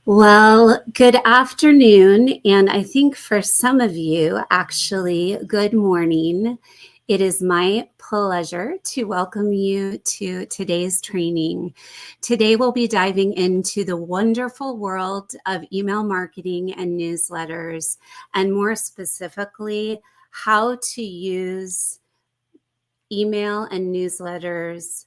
Well, good afternoon, and I think for some of you, actually, good morning. It is my pleasure to welcome you to today's training. Today, we'll be diving into the wonderful world of email marketing and newsletters, and more specifically, how to use email and newsletters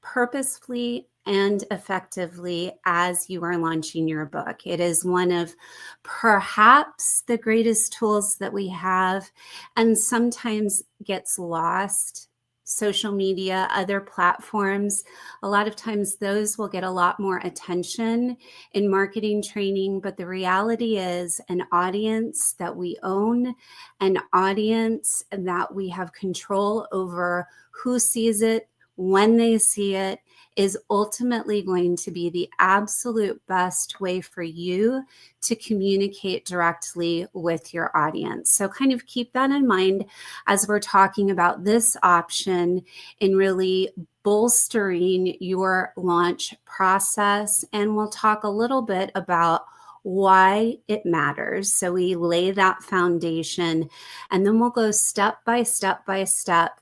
purposefully and effectively as you are launching your book. It is one of perhaps the greatest tools that we have, and sometimes gets lost. Social media, other platforms, a lot of times those will get a lot more attention in marketing training, but the reality is an audience that we own, an audience that we have control over who sees it, when they see it, is ultimately going to be the absolute best way for you to communicate directly with your audience. So kind of keep that in mind as we're talking about this option in really bolstering your launch process. And we'll talk a little bit about why it matters. So we lay that foundation, and then we'll go step by step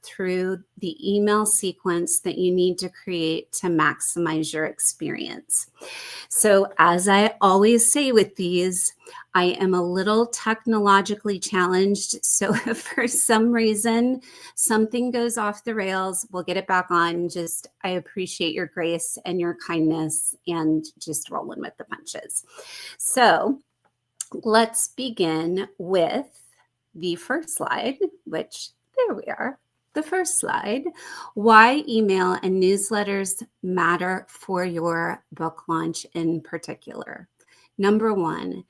through the email sequence that you need to create to maximize your experience. So as I always say with these, I am a little technologically challenged. So if for some reason something goes off the rails, we'll get it back on. I appreciate your grace and your kindness and just rolling with the punches. So let's begin with the first slide, which there we are. The first slide, why email and newsletters matter for your book launch in particular. Number one,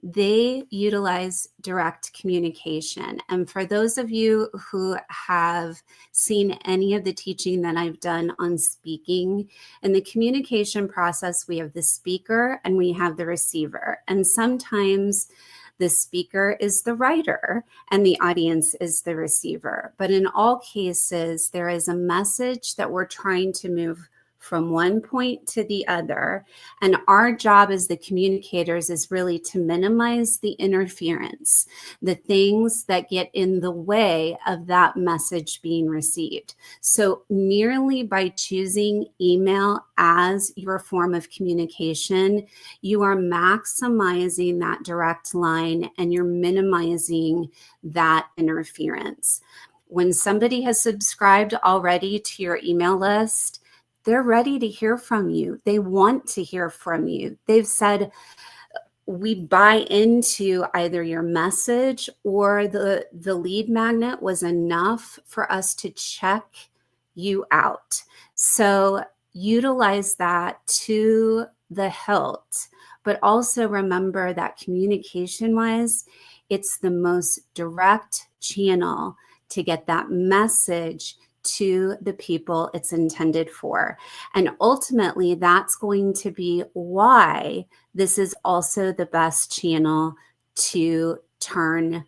they utilize direct communication. And for those of you who have seen any of the teaching that I've done on speaking, in the communication process, we have the speaker and we have the receiver. And sometimes the speaker is the writer and the audience is the receiver. But in all cases, there is a message that we're trying to move from one point to the other. And our job as the communicators is really to minimize the interference, the things that get in the way of that message being received. So merely by choosing email as your form of communication, you are maximizing that direct line and you're minimizing that interference. When somebody has subscribed already to your email list, they're ready to hear from you. They want to hear from you. They've said, we buy into either your message or the lead magnet was enough for us to check you out. So utilize that to the hilt, but also remember that communication-wise, it's the most direct channel to get that message to the people it's intended for. And ultimately, that's going to be why this is also the best channel to turn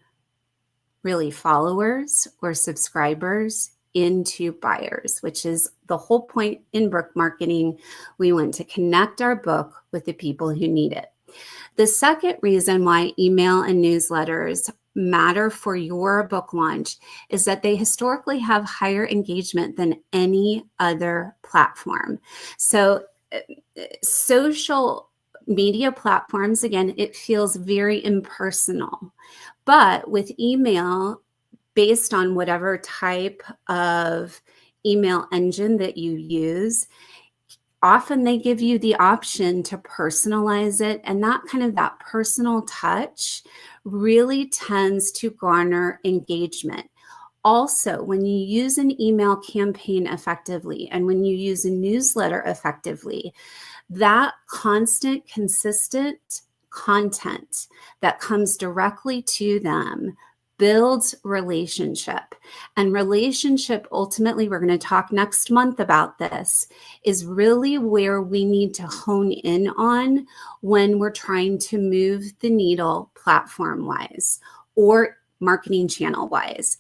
really followers or subscribers into buyers, which is the whole point in book marketing. We want to connect our book with the people who need it. The second reason why email and newsletters matter for your book launch is that they historically have higher engagement than any other platform. So social media platforms, again, it feels very impersonal. But with email, based on whatever type of email engine that you use, often they give you the option to personalize it, and that personal touch really tends to garner engagement. Also, when you use an email campaign effectively and when you use a newsletter effectively, that constant, consistent content that comes directly to them builds relationship. And relationship, ultimately, we're going to talk next month about this, is really where we need to hone in on when we're trying to move the needle platform-wise or marketing channel-wise.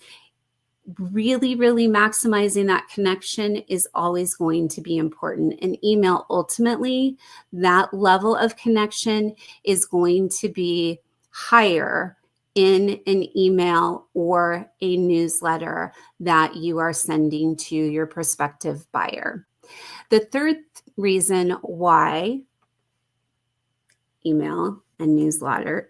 really, really maximizing that connection is always going to be important. And email, ultimately, that level of connection is going to be higher in an email or a newsletter that you are sending to your prospective buyer. The third reason why email and newsletters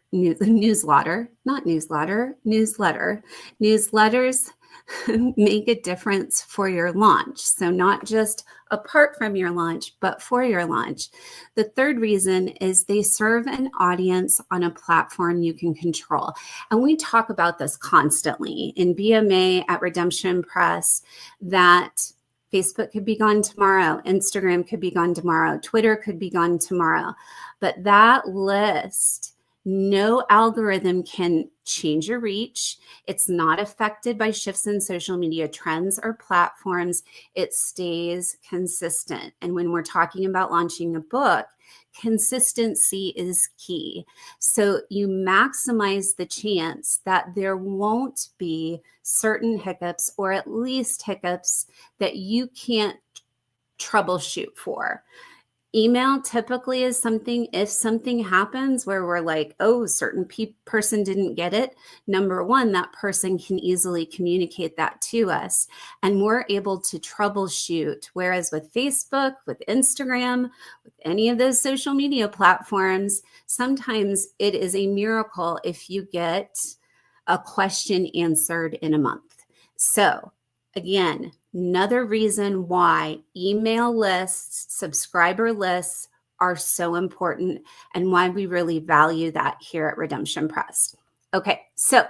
make a difference for your launch. So not just apart from your launch, but for your launch. The third reason is they serve an audience on a platform you can control. And we talk about this constantly in BMA at Redemption Press, that Facebook could be gone tomorrow, Instagram could be gone tomorrow, Twitter could be gone tomorrow. But that list, no algorithm can change your reach. It's not affected by shifts in social media trends or platforms. It stays consistent. And when we're talking about launching a book, consistency is key. So you maximize the chance that there won't be certain hiccups, or at least hiccups that you can't troubleshoot for. Email typically is something, if something happens where we're like, oh, certain person didn't get it, number one, that person can easily communicate that to us and we're able to troubleshoot. Whereas with Facebook, with Instagram, with any of those social media platforms, sometimes it is a miracle if you get a question answered in a month. So again, another reason why email lists, subscriber lists are so important and why we really value that here at Redemption Press. Okay, so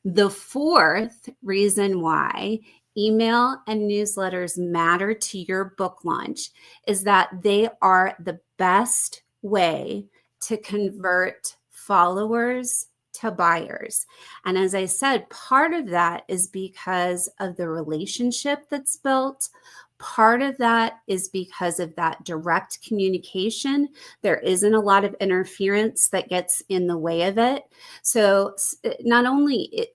the fourth reason why email and newsletters matter to your book launch is that they are the best way to convert followers to buyers. And as I said, part of that is because of the relationship that's built. Part of that is because of that direct communication. There isn't a lot of interference that gets in the way of it. So not only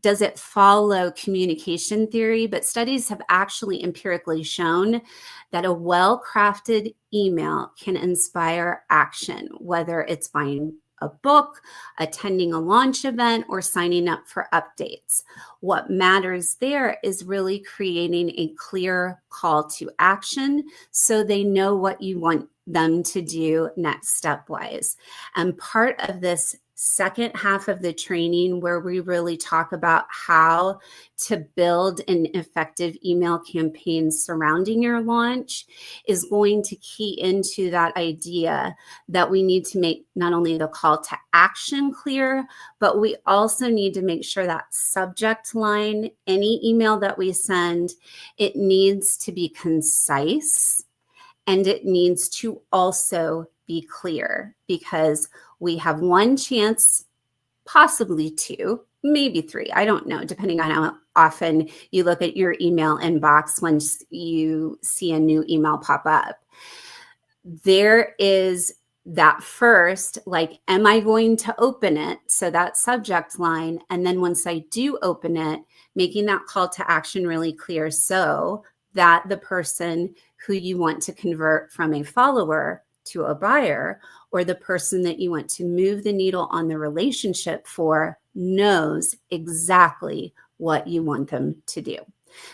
does it follow communication theory, but studies have actually empirically shown that a well-crafted email can inspire action, whether it's buying a book, attending a launch event, or signing up for updates. What matters there is really creating a clear call to action so they know what you want them to do next stepwise. And part of this second half of the training, where we really talk about how to build an effective email campaign surrounding your launch, is going to key into that idea that we need to make not only the call to action clear, but we also need to make sure that subject line, any email that we send, it needs to be concise and it needs to also be clear, because we have one chance, possibly two, maybe three, I don't know, depending on how often you look at your email inbox once you see a new email pop up. There is that first, like, am I going to open it? So that subject line. And then once I do open it, making that call to action really clear so that the person who you want to convert from a follower to a buyer, or the person that you want to move the needle on the relationship for, knows exactly what you want them to do.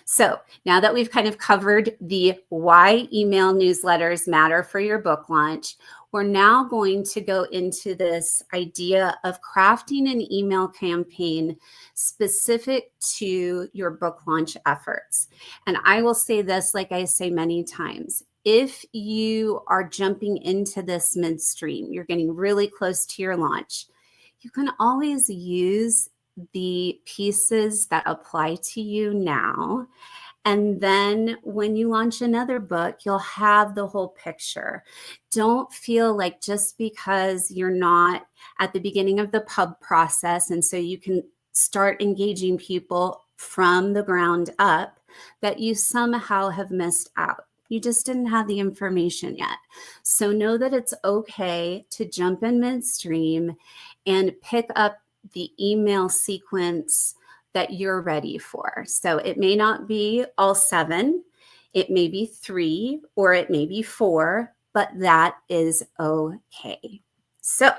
So now that we've kind of covered the why email newsletters matter for your book launch, we're now going to go into this idea of crafting an email campaign specific to your book launch efforts. And I will say this, like I say many times, if you are jumping into this midstream, you're getting really close to your launch, you can always use the pieces that apply to you now. And then when you launch another book, you'll have the whole picture. Don't feel like just because you're not at the beginning of the pub process, and so you can start engaging people from the ground up, that you somehow have missed out. You just didn't have the information yet. So know that it's okay to jump in midstream and pick up the email sequence that you're ready for. So it may not be all 7, it may be 3, or it may be 4, but that is okay. So,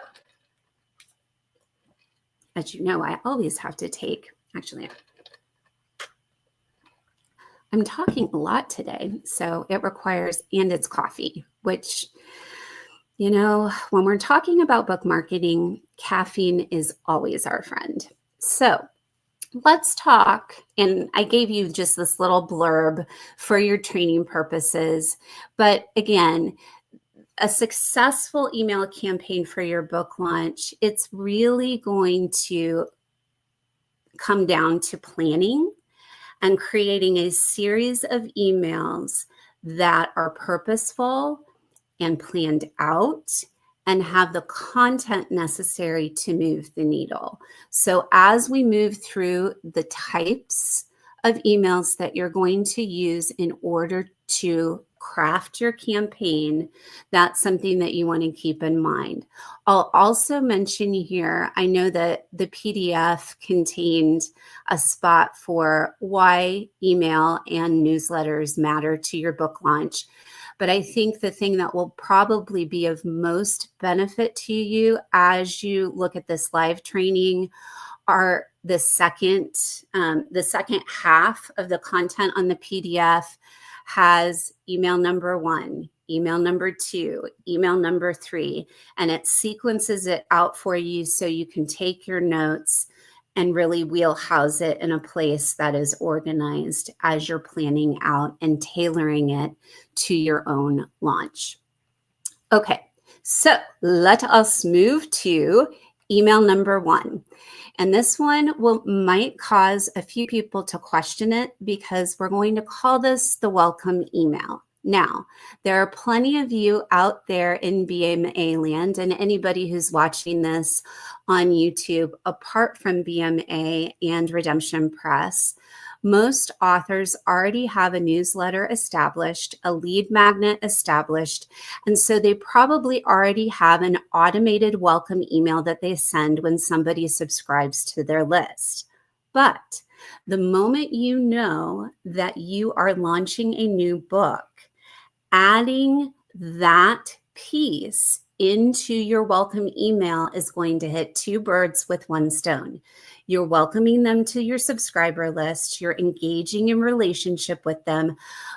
as you know, I always have to take, actually, I'm talking a lot today, so it requires, and it's coffee, which, you know, when we're talking about book marketing, caffeine is always our friend. So let's talk, and I gave you just this little blurb for your training purposes, but again, a successful email campaign for your book launch, it's really going to come down to planning and creating a series of emails that are purposeful and planned out and have the content necessary to move the needle. So as we move through the types of emails that you're going to use in order to craft your campaign, that's something that you want to keep in mind. I'll also mention here, I know that the PDF contained a spot for why email and newsletters matter to your book launch. But I think the thing that will probably be of most benefit to you as you look at this live training are the second half of the content on the PDF has email number 1, email number 2, email number 3, and it sequences it out for you so you can take your notes and really wheelhouse it in a place that is organized as you're planning out and tailoring it to your own launch. Okay, so let us move to email number 1. And this one might cause a few people to question it because we're going to call this the welcome email. Now, there are plenty of you out there in BMA land, and anybody who's watching this on YouTube, apart from BMA and Redemption Press, most authors already have a newsletter established, a lead magnet established, and so they probably already have an automated welcome email that they send when somebody subscribes to their list. But the moment you know that you are launching a new book, adding that piece into your welcome email is going to hit 2 birds with 1 stone. You're welcoming them to your subscriber list, you're engaging in relationship with them,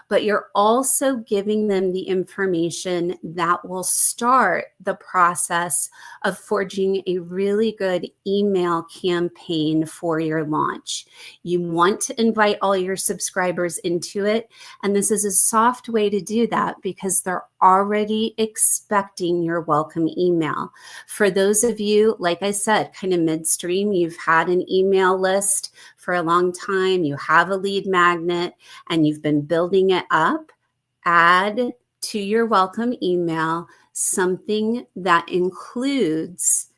but you're also giving them the information that will start the process of forging a really good email campaign for your launch. You want to invite all your subscribers into it, and this is a soft way to do that because they're already expecting your welcome email. For those of you, like I said, kind of midstream, you've had an email list for a long time, you have a lead magnet, and you've been building it up, add to your welcome email something that includes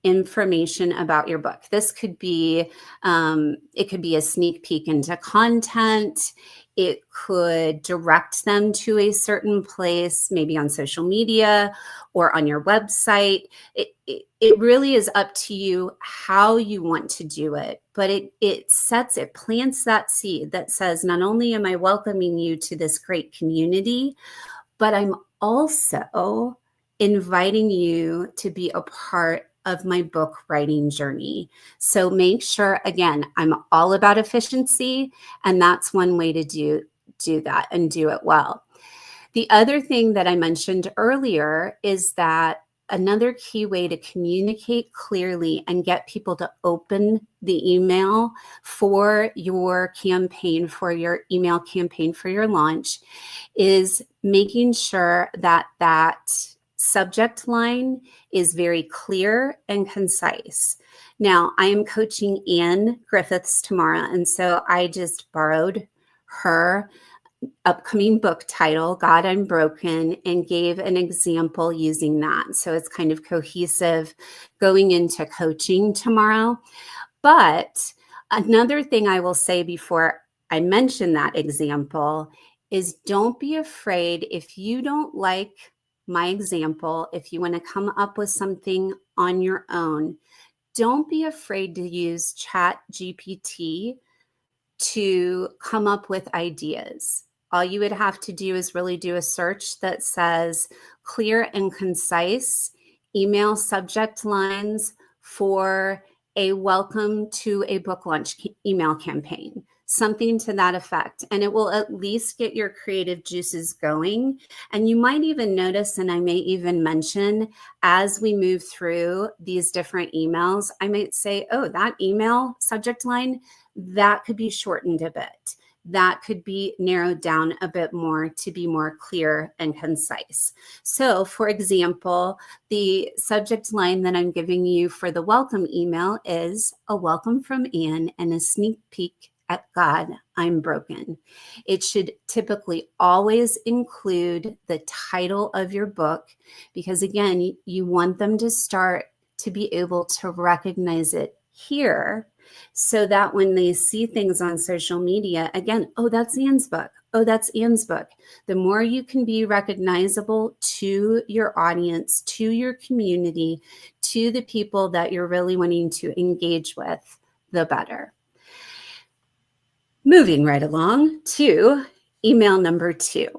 information about your book. This could be, it could be a sneak peek into content. It could direct them to a certain place, maybe on social media or on your website. It really is up to you how you want to do it, but it plants that seed that says, not only am I welcoming you to this great community, but I'm also inviting you to be a part of my book writing journey. So make sure, again, I'm all about efficiency, and that's one way to do that and do it well. The other thing that I mentioned earlier is that another key way to communicate clearly and get people to open the email for your campaign, for your email campaign for your launch, is making sure that that subject line is very clear and concise. Now, I am coaching Anne Griffiths tomorrow, and so I just borrowed her upcoming book title, God, I'm Broken, and gave an example using that. So it's kind of cohesive going into coaching tomorrow. But another thing I will say before I mention that example is don't be afraid if you don't like my example, if you want to come up with something on your own, don't be afraid to use ChatGPT to come up with ideas. All you would have to do is really do a search that says clear and concise email subject lines for a welcome to a book launch email campaign, something to that effect. And it will at least get your creative juices going. And you might even notice, and I may even mention as we move through these different emails, I might say, oh, that email subject line, that could be shortened a bit. That could be narrowed down a bit more to be more clear and concise. So, for example, the subject line that I'm giving you for the welcome email is a welcome from Anne and a sneak peek at God, I'm broken. It should typically always include the title of your book because, again, you want them to start to be able to recognize it here so that when they see things on social media, again, oh, that's Anne's book. Oh, that's Anne's book. The more you can be recognizable to your audience, to your community, to the people that you're really wanting to engage with, the better. Moving right along to email number 2.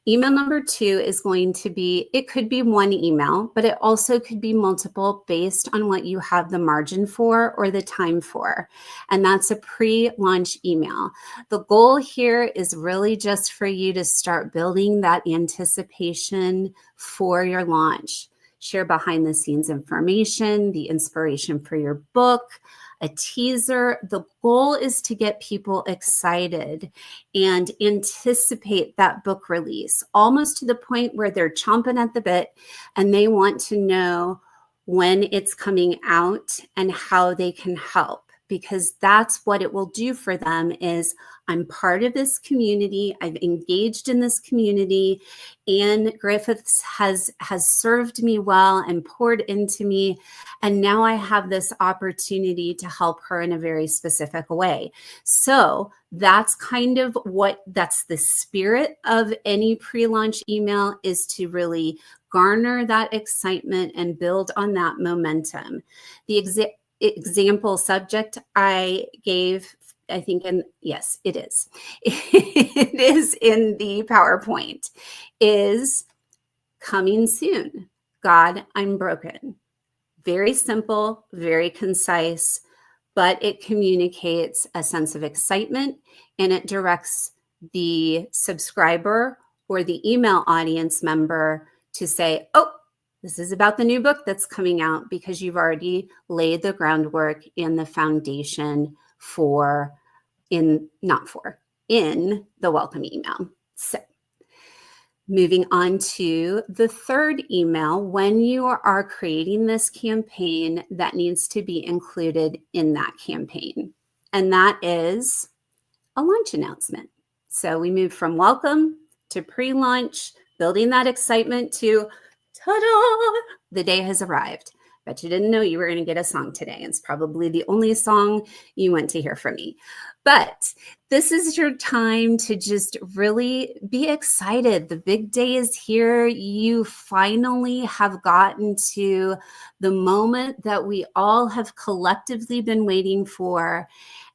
Email number 2 is going to be, it could be one email, but it also could be multiple based on what you have the margin for or the time for. And that's a pre-launch email. The goal here is really just for you to start building that anticipation for your launch. Share behind the scenes information, the inspiration for your book, a teaser. The goal is to get people excited and anticipate that book release, almost to the point where they're chomping at the bit and they want to know when it's coming out and how they can help, because that's what it will do for them is I'm part of this community. I've engaged in this community. Anne Griffiths has served me well and poured into me. And now I have this opportunity to help her in a very specific way. So that's kind of that's the spirit of any pre-launch email, is to really garner that excitement and build on that momentum. The example subject I gave, I think, and yes, it is. It is in the PowerPoint, is coming soon. God, I'm broken. Very simple, very concise, but it communicates a sense of excitement and it directs the subscriber or the email audience member to say, oh, this is about the new book that's coming out, because you've already laid the groundwork and the foundation in the welcome email. So moving on to the third email, when you are creating this campaign, that needs to be included in that campaign, and that is a launch announcement. So we move from welcome to pre-launch, building that excitement to ta-da, the day has arrived. Bet you didn't know you were going to get a song today. It's probably the only song you went to hear from me. But this is your time to just really be excited. The big day is here. You finally have gotten to the moment that we all have collectively been waiting for.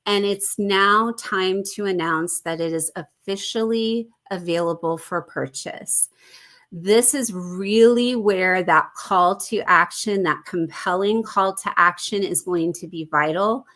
And it's now time to announce that it is officially available for purchase. This is really where that call to action, that compelling call to action, is going to be vital.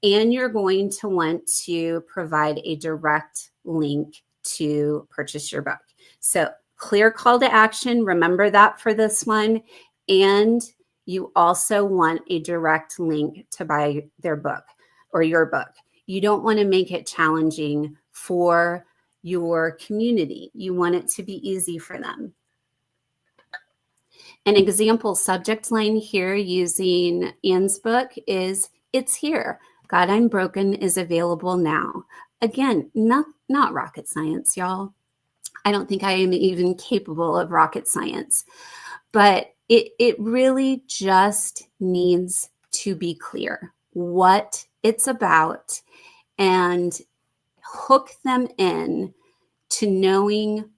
And you're going to want to provide a direct link to purchase your book. So clear call to action, remember that for this one. And you also want a direct link to buy their book or your book. You don't want to make it challenging for your community. You want it to be easy for them. An example subject line here using Anne's book is, it's here. God, I'm broken is available now. Again, not rocket science, y'all. I don't think I am even capable of rocket science, but it really just needs to be clear what it's about and hook them in to knowing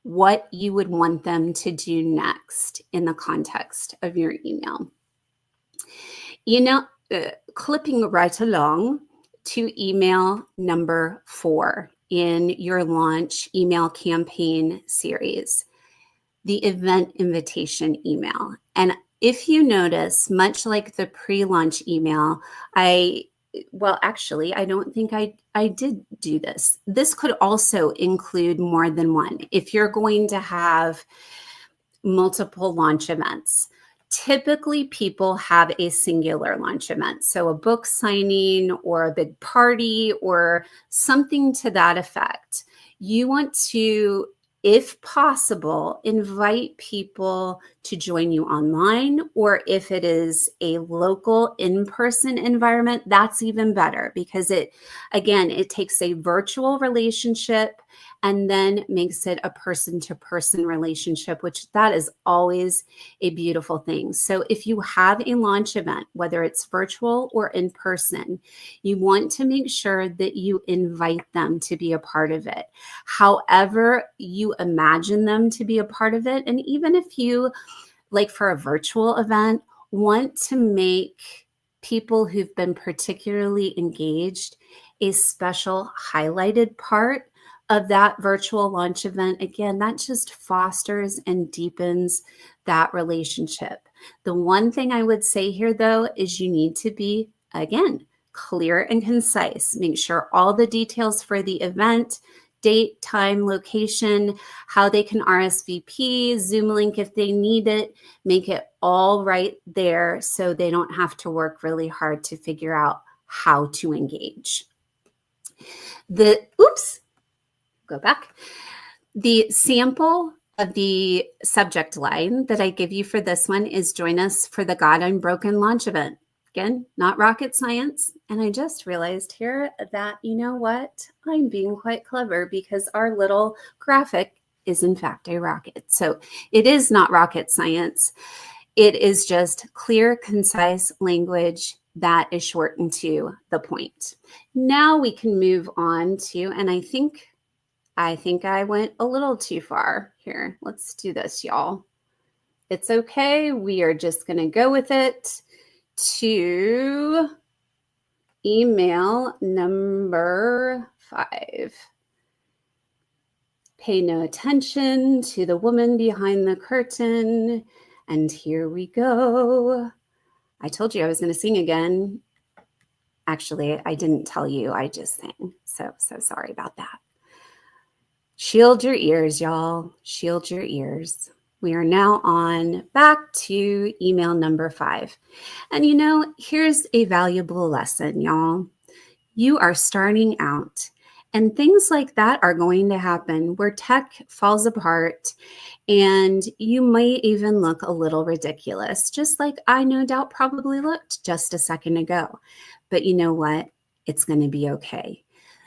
what you would want them to do next in the context of your email. You know, clipping right along to email number 4 in your launch email campaign series, the event invitation email. And if you notice, much like the pre-launch email, actually, I don't think I did do this. This could also include more than one. If you're going to have multiple launch events, typically people have a singular launch event. So a book signing or a big party or something to that effect. You want to, if possible, invite people to join you online, or if it is a local in-person environment, that's even better, because it takes a virtual relationship and then makes it a person-to-person relationship, which that is always a beautiful thing. So if you have a launch event, whether it's virtual or in person, you want to make sure that you invite them to be a part of it. However you imagine them to be a part of it. And even if you, like for a virtual event, want to make people who've been particularly engaged a special highlighted part of that virtual launch event, again, that just fosters and deepens that relationship. The one thing I would say here, though, is you need to be, again, clear and concise. Make sure all the details for the event, date, time, location, how they can RSVP, Zoom link if they need it, make it all right there so they don't have to work really hard to figure out how to engage. Go back. The sample of the subject line that I give you for this one is join us for the God Unbroken launch event. Again, not rocket science. And I just realized here that, you know what? I'm being quite clever, because our little graphic is in fact a rocket. So it is not rocket science. It is just clear, concise language that is shortened to the point. Now we can move on to, and I think I went a little too far here. Let's do this, y'all. It's okay. We are just going to go with it to email number 5. Pay no attention to the woman behind the curtain. And here we go. I told you I was going to sing again. Actually, I didn't tell you. I just sang. So sorry about that. Shield your ears, y'all. Shield your ears. We are now on back to email number 5. And you know, here's a valuable lesson, y'all. You are starting out, and things like that are going to happen where tech falls apart and you might even look a little ridiculous, just like I no doubt probably looked just a second ago. But you know what? It's going to be okay.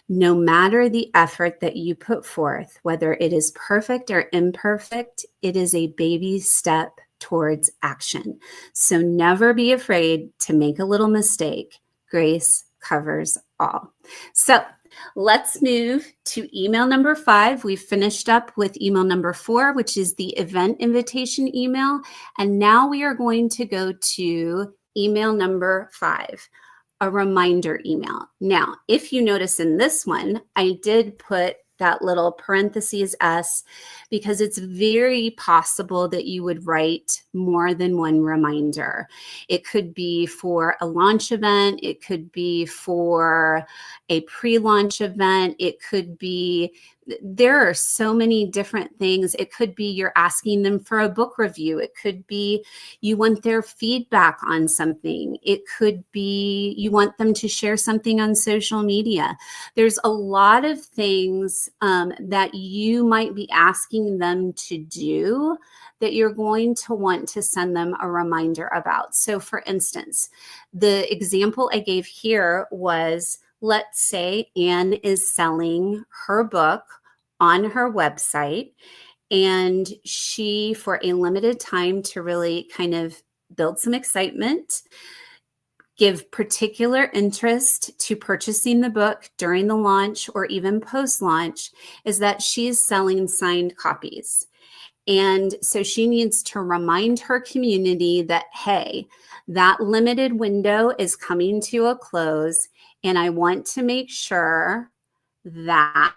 No matter the effort that you put forth, whether it is perfect or imperfect, it is a baby step towards action. So never be afraid to make a little mistake. Grace covers all. So let's move to email number 5. We've finished up with email number 4, which is the event invitation email. And now we are going to go to email number 5. A reminder email. Now, if you notice in this one, I did put that little parentheses S, because it's very possible that you would write more than one reminder. It could be for a launch event. It could be for a pre-launch event. It could be, there are so many different things. It could be you're asking them for a book review. It could be you want their feedback on something. It could be you want them to share something on social media. There's a lot of things that you might be asking them to do that you're going to want to send them a reminder about. So for instance, the example I gave here was, let's say Anne is selling her book on her website, and she, for a limited time to really kind of build some excitement, give particular interest to purchasing the book during the launch or even post-launch, is that she's selling signed copies. And so she needs to remind her community that, hey, that limited window is coming to a close. And I want to make sure that,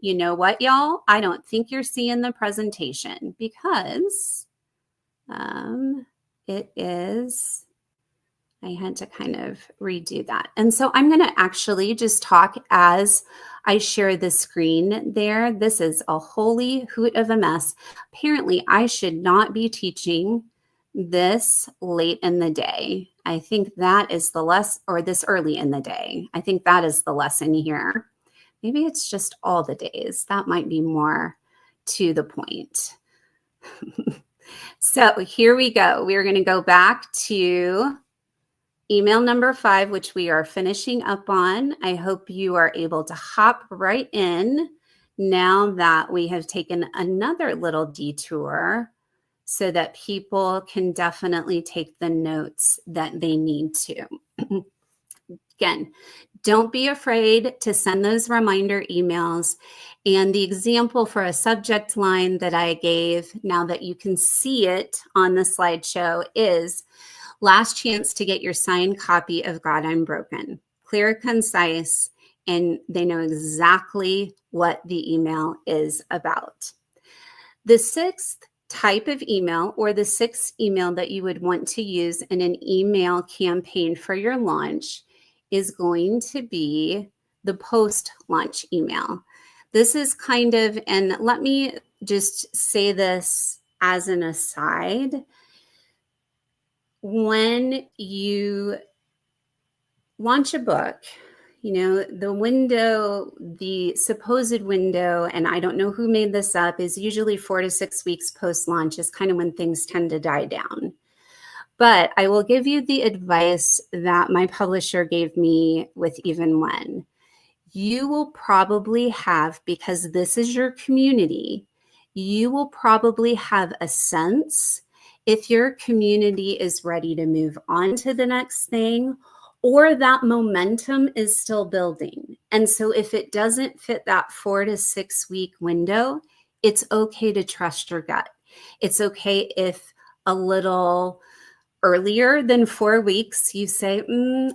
you know what, y'all, I don't think you're seeing the presentation because it is, I had to kind of redo that. And so I'm going to actually just talk as I share the screen there. This is a holy hoot of a mess. Apparently, I should not be teaching this late in the day. I think that is the lesson, or this early in the day. I think that is the lesson here. Maybe it's just all the days. That might be more to the point. So here we go. We're going to go back to email number 5, which we are finishing up on. I hope you are able to hop right in now that we have taken another little detour so that people can definitely take the notes that they need to. Again, don't be afraid to send those reminder emails. And the example for a subject line that I gave, now that you can see it on the slideshow, is last chance to get your signed copy of God, I'm Broken. Clear, concise, and they know exactly what the email is about. The 6th type of email, or the 6th email that you would want to use in an email campaign for your launch, is going to be the post-launch email. This is kind of, and let me just say this as an aside, when you launch a book, you know, the window, the supposed window, and I don't know who made this up, is usually 4 to 6 weeks post-launch is kind of when things tend to die down. But I will give you the advice that my publisher gave me with Even When. You will probably have, because this is your community, you will probably have a sense if your community is ready to move on to the next thing, or that momentum is still building. And so if it doesn't fit that 4 to 6 week window, it's okay to trust your gut. It's okay if a little earlier than 4 weeks, you say,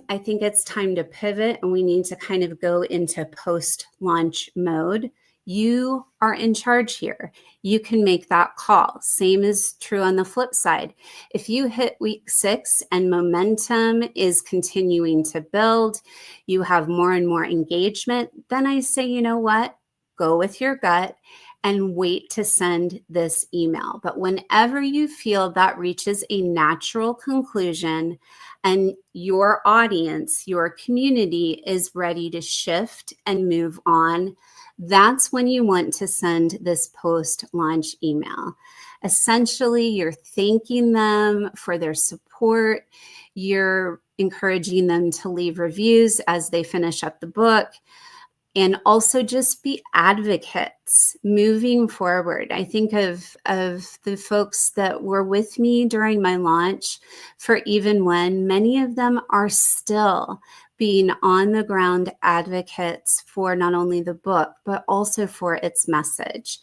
I think it's time to pivot and we need to kind of go into post-launch mode. You are in charge here. You can make that call. Same is true on the flip side. If you hit week 6 and momentum is continuing to build, you have more and more engagement, then I say, you know what? Go with your gut and wait to send this email. But whenever you feel that reaches a natural conclusion and your audience, your community is ready to shift and move on, that's when you want to send this post-launch email. Essentially, you're thanking them for their support. You're encouraging them to leave reviews as they finish up the book. And also just be advocates moving forward. I think of the folks that were with me during my launch for Even When, many of them are still being on the ground advocates for not only the book, but also for its message.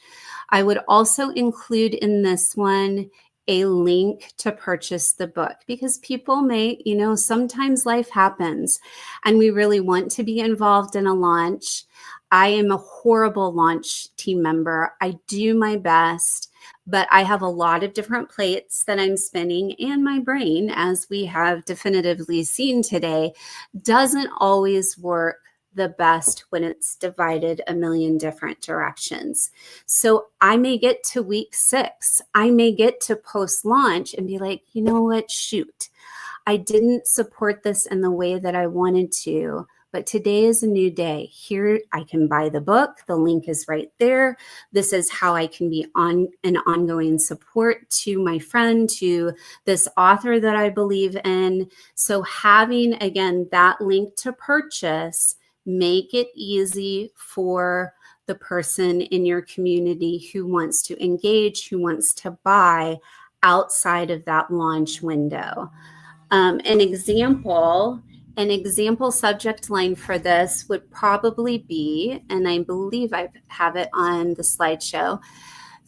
I would also include in this one a link to purchase the book, because people may, you know, sometimes life happens and we really want to be involved in a launch. I am a horrible launch team member. I do my best, but I have a lot of different plates that I'm spinning, and my brain, as we have definitively seen today, doesn't always work the best when it's divided a million different directions. So I may get to week 6, I may get to post-launch and be like, you know what, shoot, I didn't support this in the way that I wanted to, but today is a new day. Here I can buy the book. The link is right there. This is how I can be on an ongoing support to my friend, to this author that I believe in. So having, again, that link to purchase, make it easy for the person in your community who wants to engage, who wants to buy outside of that launch window. An example subject line for this would probably be, and I believe I have it on the slideshow,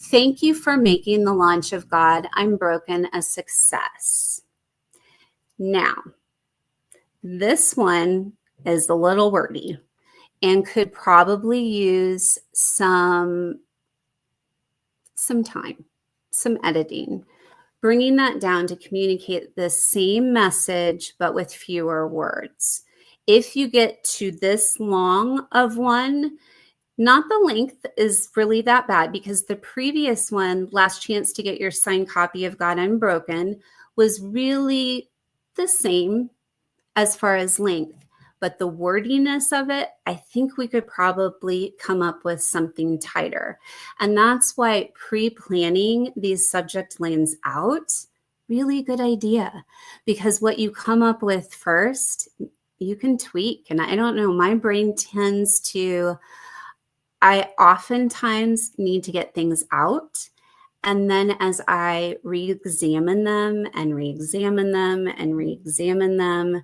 Thank you for making the launch of God I'm Broken a success. Now, this one is a little wordy and could probably use some time, some editing, bringing that down to communicate the same message, but with fewer words. If you get to this long of one, not the length is really that bad, because the previous one, Last Chance to Get Your Signed Copy of God Unbroken, was really the same as far as length. But the wordiness of it, I think we could probably come up with something tighter. And that's why pre-planning these subject lines out, really good idea. Because what you come up with first, you can tweak. And I don't know, my brain tends to, I oftentimes need to get things out. And then as I re-examine them and re-examine them and re-examine them,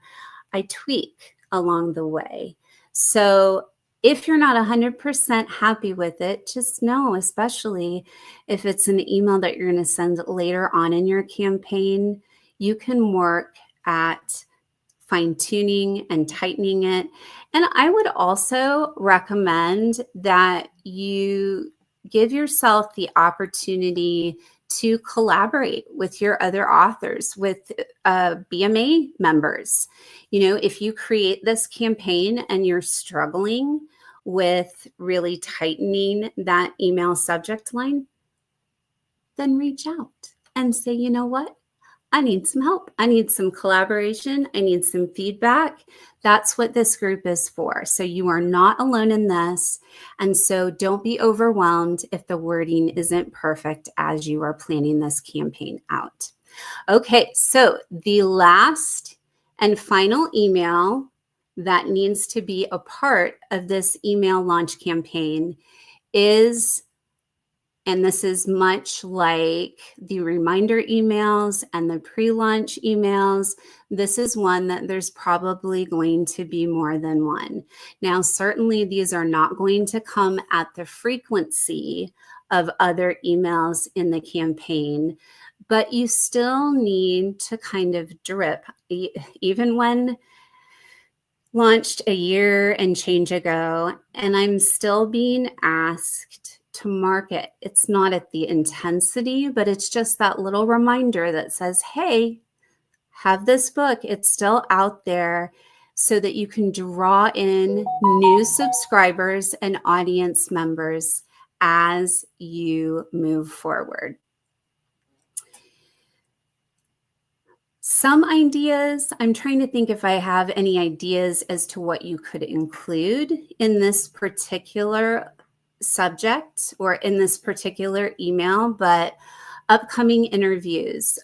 I tweak along the way. So if you're not 100% happy with it, just know, especially if it's an email that you're going to send later on in your campaign, you can work at fine-tuning and tightening it. And I would also recommend that you give yourself the opportunity to collaborate with your other authors, with BMA members. You know, if you create this campaign and you're struggling with really tightening that email subject line, then reach out and say, you know what? I need some help. I need some collaboration. I need some feedback. That's what this group is for. So you are not alone in this. And so don't be overwhelmed if the wording isn't perfect as you are planning this campaign out. Okay, so the last and final email that needs to be a part of this email launch campaign is, and this is much like the reminder emails and the pre-launch emails, this is one that there's probably going to be more than one. Now, certainly these are not going to come at the frequency of other emails in the campaign, but you still need to kind of drip. Even when launched a year and change ago, and I'm still being asked to market. It's not at the intensity, but it's just that little reminder that says, hey, have this book. It's still out there, so that you can draw in new subscribers and audience members as you move forward. Some ideas, I'm trying to think if I have any ideas as to what you could include in this particular subject or in this particular email, but upcoming interviews,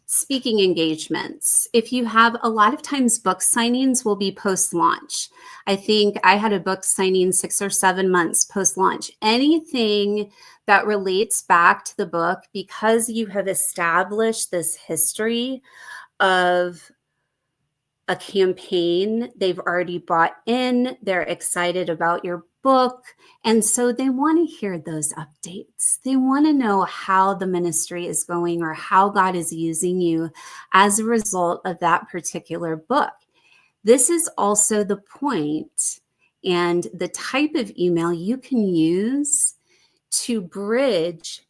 speaking engagements. If you have, a lot of times book signings will be post-launch. I think I had a book signing 6 or 7 months post-launch. Anything that relates back to the book, because you have established this history of a campaign, they've already bought in, they're excited about your book, and so they want to hear those updates. They want to know how the ministry is going or how God is using you as a result of that particular book. This is also the point and the type of email you can use to bridge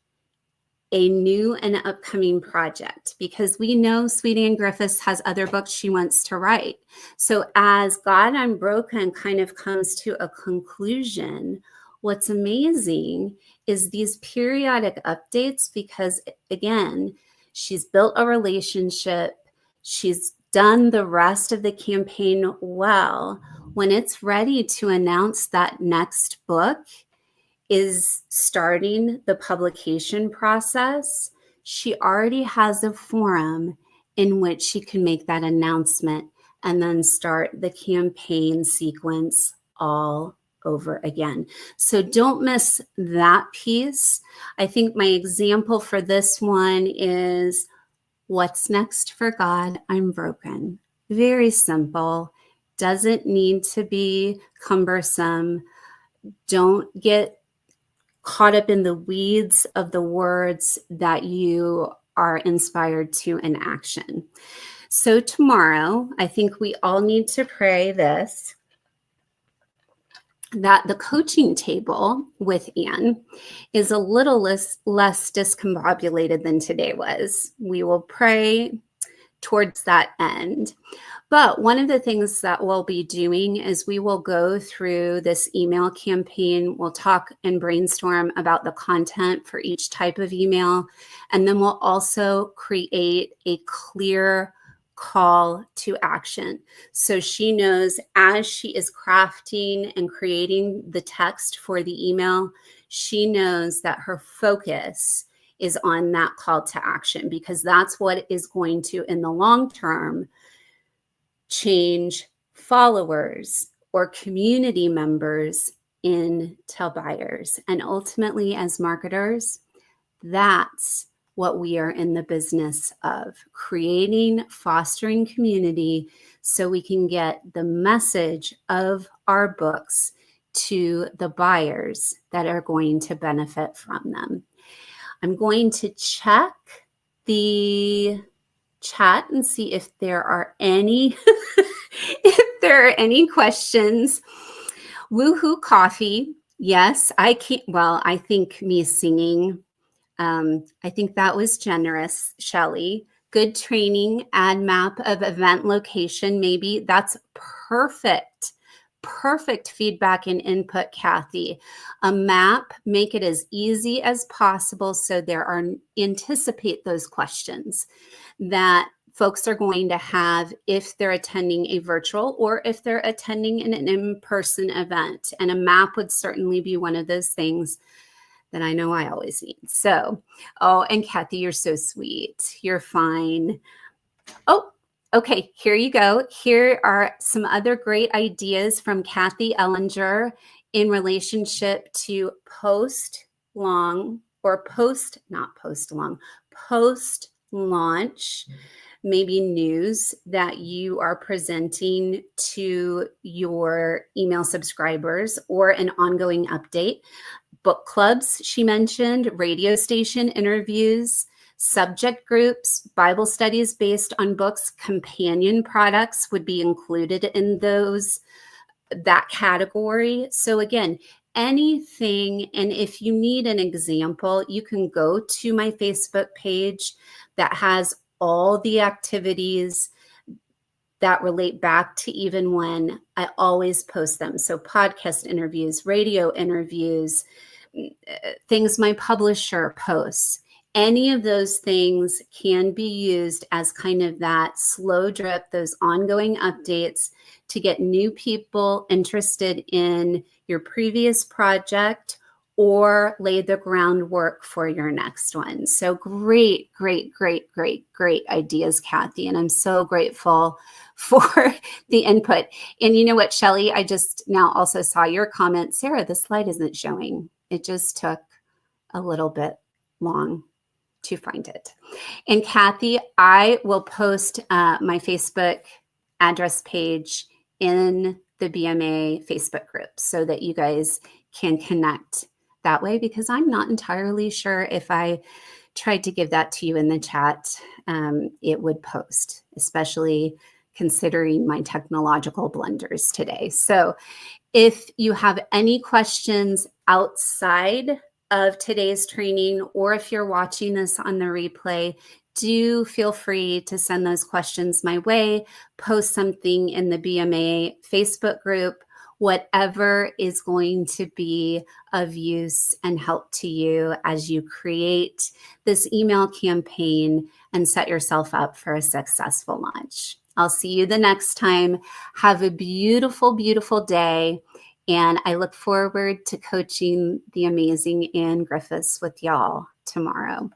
a new and upcoming project, because we know Sweet Ann Griffiths has other books she wants to write. So as God Unbroken kind of comes to a conclusion, what's amazing is these periodic updates, because again, she's built a relationship, she's done the rest of the campaign well. When it's ready to announce that next book is starting the publication process, she already has a forum in which she can make that announcement and then start the campaign sequence all over again. So don't miss that piece. I think my example for this one is, what's next for God Unbroken? Very simple. Doesn't need to be cumbersome. Don't get caught up in the weeds of the words that you are inspired to in action. So tomorrow, I think we all need to pray this, that the coaching table with Anne is a little less discombobulated than today was. We will pray towards that end. But one of the things that we'll be doing is we will go through this email campaign. We'll talk and brainstorm about the content for each type of email. And then we'll also create a clear call to action. So she knows as she is crafting and creating the text for the email, she knows that her focus is on that call to action, because that's what is going to, in the long term, change followers or community members into buyers. And ultimately, as marketers, that's what we are in the business of: creating, fostering community so we can get the message of our books to the buyers that are going to benefit from them. I'm going to check the chat and see if there are any questions. Woohoo coffee. Yes, I can't. Well, I think me singing, I think that was generous, Shelley. Good training, add map of event location, maybe. That's perfect. Perfect feedback and input, Kathy. A map, make it as easy as possible so anticipate those questions that folks are going to have if they're attending a virtual or if they're attending an in-person event. And a map would certainly be one of those things that I know I always need. So, and Kathy, you're so sweet. You're fine. Oh, okay, here you go. Here are some other great ideas from Kathy Ellinger in relationship to post-launch, maybe news that you are presenting to your email subscribers or an ongoing update. Book clubs, she mentioned, radio station interviews, subject groups, Bible studies based on books, companion products would be included in that category. So again, anything, and if you need an example, you can go to my Facebook page that has all the activities that relate back to even when I always post them. So podcast interviews, radio interviews, things my publisher posts. Any of those things can be used as kind of that slow drip, those ongoing updates to get new people interested in your previous project or lay the groundwork for your next one. So great ideas, Kathy. And I'm so grateful for the input. And you know what, Shelley, I just now also saw your comment. Sarah, the slide isn't showing. It just took a little bit long to find it. And Kathy, I will post my Facebook address page in the BMA Facebook group so that you guys can connect that way, because I'm not entirely sure if I tried to give that to you in the chat, it would post, especially considering my technological blunders today. So if you have any questions outside of today's training, or if you're watching this on the replay, do feel free to send those questions my way, post something in the BMA Facebook group, whatever is going to be of use and help to you as you create this email campaign and set yourself up for a successful launch. I'll see you the next time. Have a beautiful, beautiful day. And I look forward to coaching the amazing Anne Griffiths with y'all tomorrow.